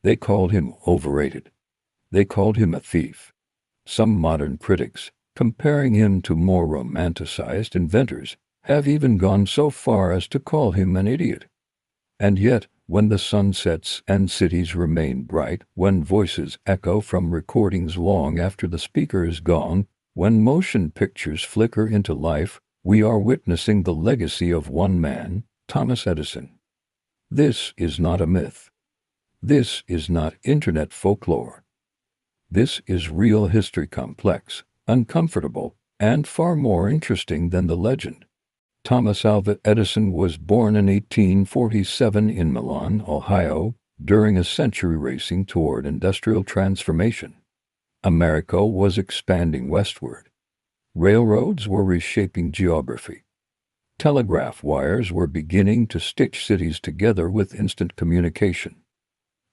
They called him overrated. They called him a thief. Some modern critics, comparing him to more romanticized inventors, have even gone so far as to call him an idiot. And yet, when the sun sets and cities remain bright, when voices echo from recordings long after the speaker is gone, when motion pictures flicker into life, we are witnessing the legacy of one man, Thomas Edison. This is not a myth. This is not internet folklore. This is real history, complex, uncomfortable, and far more interesting than the legend. Thomas Alva Edison was born in 1847 in Milan, Ohio, during a century racing toward industrial transformation. America was expanding westward. Railroads were reshaping geography. Telegraph wires were beginning to stitch cities together with instant communication.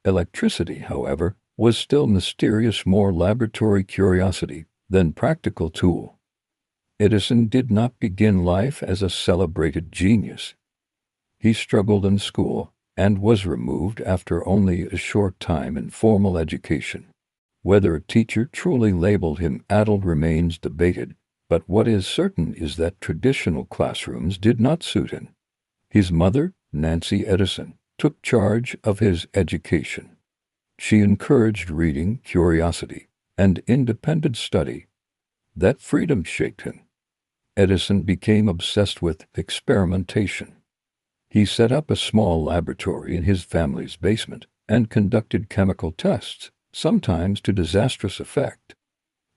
Electricity, however, was still mysterious, more laboratory curiosity than practical tool. Edison did not begin life as a celebrated genius. He struggled in school and was removed after only a short time in formal education. Whether a teacher truly labeled him adult remains debated, but what is certain is that traditional classrooms did not suit him. His mother, Nancy Edison, took charge of his education. She encouraged reading, curiosity, and independent study. That freedom shaped him. Edison became obsessed with experimentation. He set up a small laboratory in his family's basement and conducted chemical tests, sometimes to disastrous effect.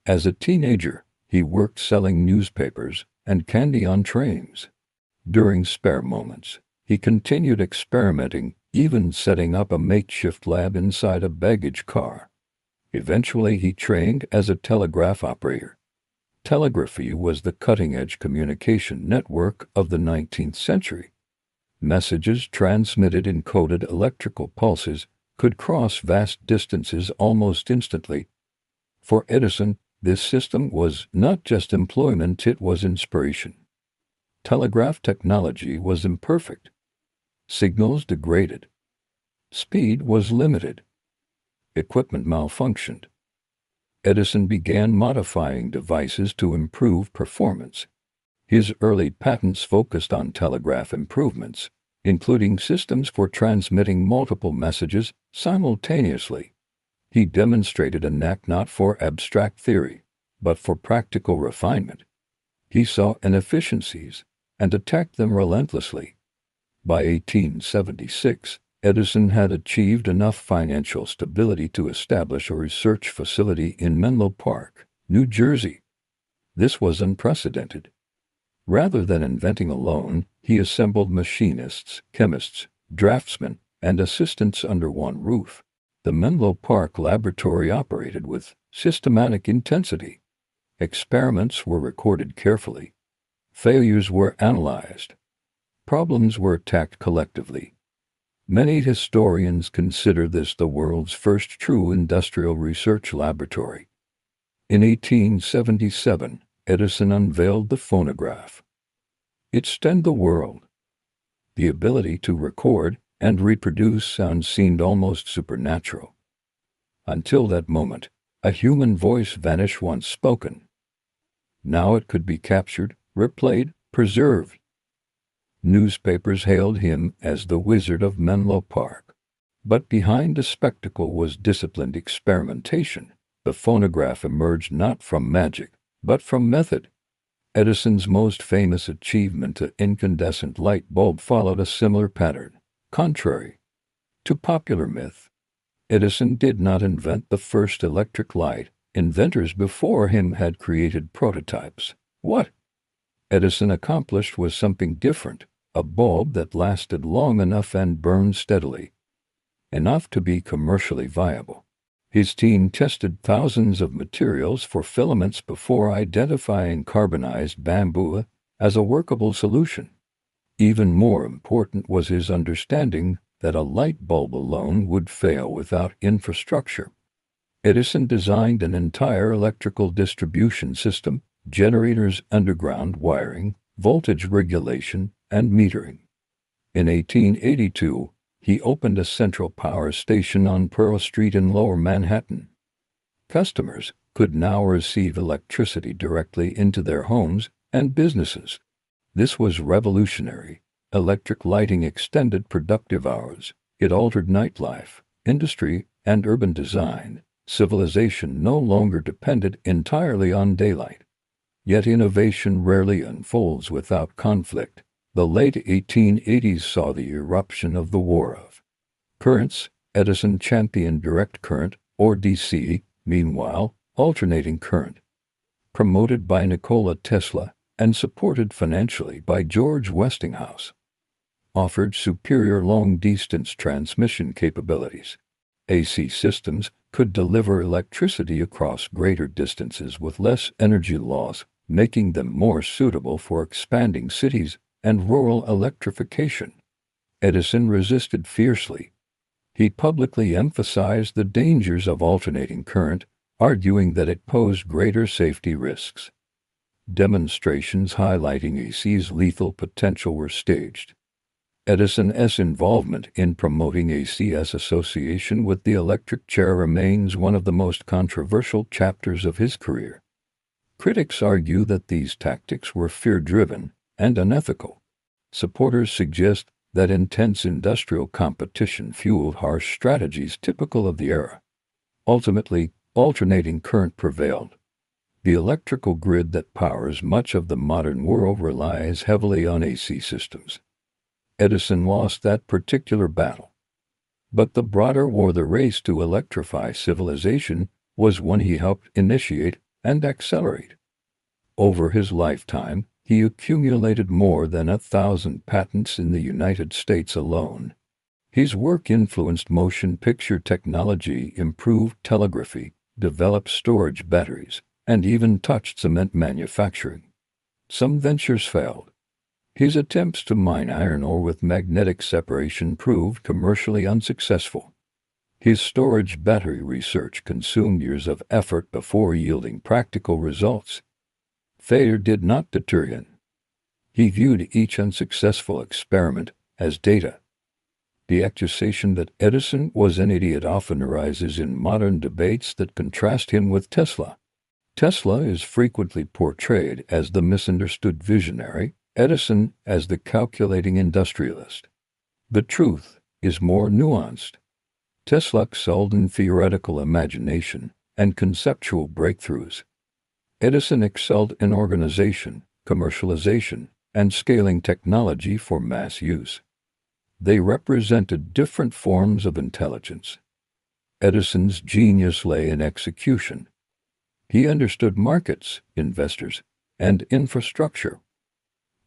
As a teenager, he worked selling newspapers and candy on trains. During spare moments, he continued experimenting, even setting up a makeshift lab inside a baggage car. Eventually, he trained as a telegraph operator. Telegraphy was the cutting-edge communication network of the 19th century. Messages transmitted in coded electrical pulses could cross vast distances almost instantly. For Edison, this system was not just employment, it was inspiration. Telegraph technology was imperfect. Signals degraded. Speed was limited. Equipment malfunctioned. Edison began modifying devices to improve performance. His early patents focused on telegraph improvements, including systems for transmitting multiple messages simultaneously. He demonstrated a knack not for abstract theory, but for practical refinement. He saw inefficiencies and attacked them relentlessly. By 1876, Edison had achieved enough financial stability to establish a research facility in Menlo Park, New Jersey. This was unprecedented. Rather than inventing alone, he assembled machinists, chemists, draftsmen, and assistants under one roof. The Menlo Park laboratory operated with systematic intensity. Experiments were recorded carefully. Failures were analyzed. Problems were attacked collectively. Many historians consider this the world's first true industrial research laboratory. In 1877, Edison unveiled the phonograph. It stunned the world. The ability to record and reproduce sound seemed almost supernatural. Until that moment, a human voice vanished once spoken. Now it could be captured, replayed, preserved. Newspapers hailed him as the Wizard of Menlo Park. But behind the spectacle was disciplined experimentation. The phonograph emerged not from magic, but from method. Edison's most famous achievement, the incandescent light bulb, followed a similar pattern. Contrary to popular myth, Edison did not invent the first electric light. Inventors before him had created prototypes. What Edison accomplished was something different, a bulb that lasted long enough and burned steadily, enough to be commercially viable. His team tested thousands of materials for filaments before identifying carbonized bamboo as a workable solution. Even more important was his understanding that a light bulb alone would fail without infrastructure. Edison designed an entire electrical distribution system, generators, underground wiring, voltage regulation, and metering. In 1882, He opened a central power station on Pearl Street in Lower Manhattan. Customers could now receive electricity directly into their homes and businesses. This was revolutionary. Electric lighting extended productive hours. It altered nightlife, industry, and urban design. Civilization no longer depended entirely on daylight. Yet innovation rarely unfolds without conflict. The late 1880s saw the eruption of the War of Currents. Edison championed direct current, or DC, meanwhile, alternating current. Promoted by Nikola Tesla and supported financially by George Westinghouse, offered superior long-distance transmission capabilities. AC systems could deliver electricity across greater distances with less energy loss, making them more suitable for expanding cities and rural electrification. Edison resisted fiercely. He publicly emphasized the dangers of alternating current, arguing that it posed greater safety risks. Demonstrations highlighting AC's lethal potential were staged. Edison's involvement in promoting AC's association with the electric chair remains one of the most controversial chapters of his career. Critics argue that these tactics were fear-driven and unethical. Supporters suggest that intense industrial competition fueled harsh strategies typical of the era. Ultimately, alternating current prevailed. The electrical grid that powers much of the modern world relies heavily on AC systems. Edison lost that particular battle. But the broader war, the race to electrify civilization, was one he helped initiate and accelerate. Over his lifetime, he accumulated more than 1,000 patents in the United States alone. His work influenced motion picture technology, improved telegraphy, developed storage batteries, and even touched cement manufacturing. Some ventures failed. His attempts to mine iron ore with magnetic separation proved commercially unsuccessful. His storage battery research consumed years of effort before yielding practical results. Failure did not deter him. He viewed each unsuccessful experiment as data. The accusation that Edison was an idiot often arises in modern debates that contrast him with Tesla. Tesla is frequently portrayed as the misunderstood visionary, Edison as the calculating industrialist. The truth is more nuanced. Tesla excelled in theoretical imagination and conceptual breakthroughs. Edison excelled in organization, commercialization, and scaling technology for mass use. They represented different forms of intelligence. Edison's genius lay in execution. He understood markets, investors, and infrastructure.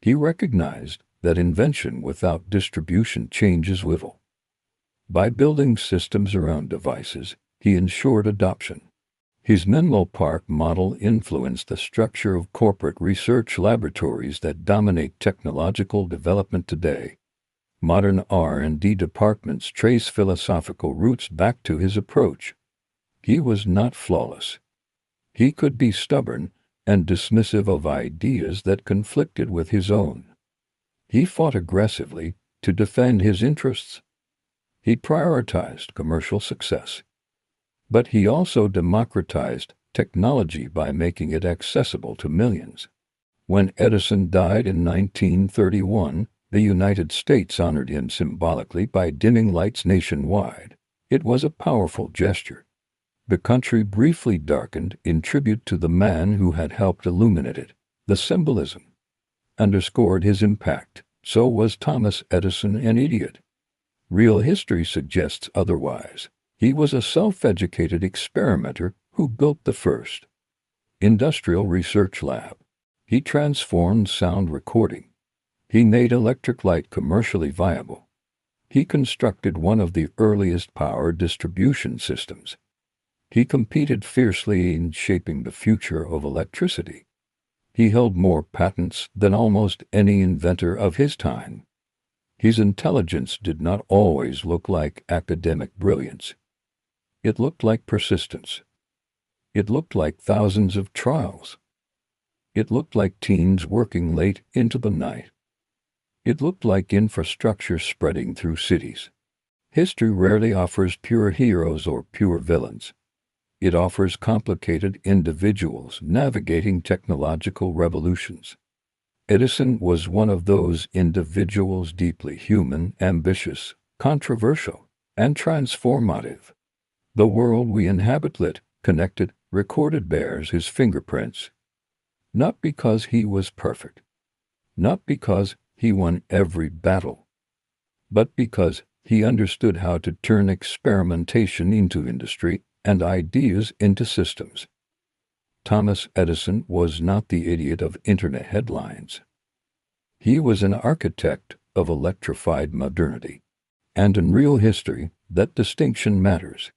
He recognized that invention without distribution changes little. By building systems around devices, he ensured adoption. His Menlo Park model influenced the structure of corporate research laboratories that dominate technological development today. Modern R&D departments trace philosophical roots back to his approach. He was not flawless. He could be stubborn and dismissive of ideas that conflicted with his own. He fought aggressively to defend his interests. He prioritized commercial success. But he also democratized technology by making it accessible to millions. When Edison died in 1931, the United States honored him symbolically by dimming lights nationwide. It was a powerful gesture. The country briefly darkened in tribute to the man who had helped illuminate it. The symbolism underscored his impact. So was Thomas Edison an idiot? Real history suggests otherwise. He was a self-educated experimenter who built the first industrial research lab. He transformed sound recording. He made electric light commercially viable. He constructed one of the earliest power distribution systems. He competed fiercely in shaping the future of electricity. He held more patents than almost any inventor of his time. His intelligence did not always look like academic brilliance. It looked like persistence. It looked like thousands of trials. It looked like teens working late into the night. It looked like infrastructure spreading through cities. History rarely offers pure heroes or pure villains. It offers complicated individuals navigating technological revolutions. Edison was one of those individuals, deeply human, ambitious, controversial, and transformative. The world we inhabit, lit, connected, recorded, bears his fingerprints. Not because he was perfect, not because he won every battle, but because he understood how to turn experimentation into industry and ideas into systems. Thomas Edison was not the idiot of internet headlines. He was an architect of electrified modernity. And in real history, that distinction matters.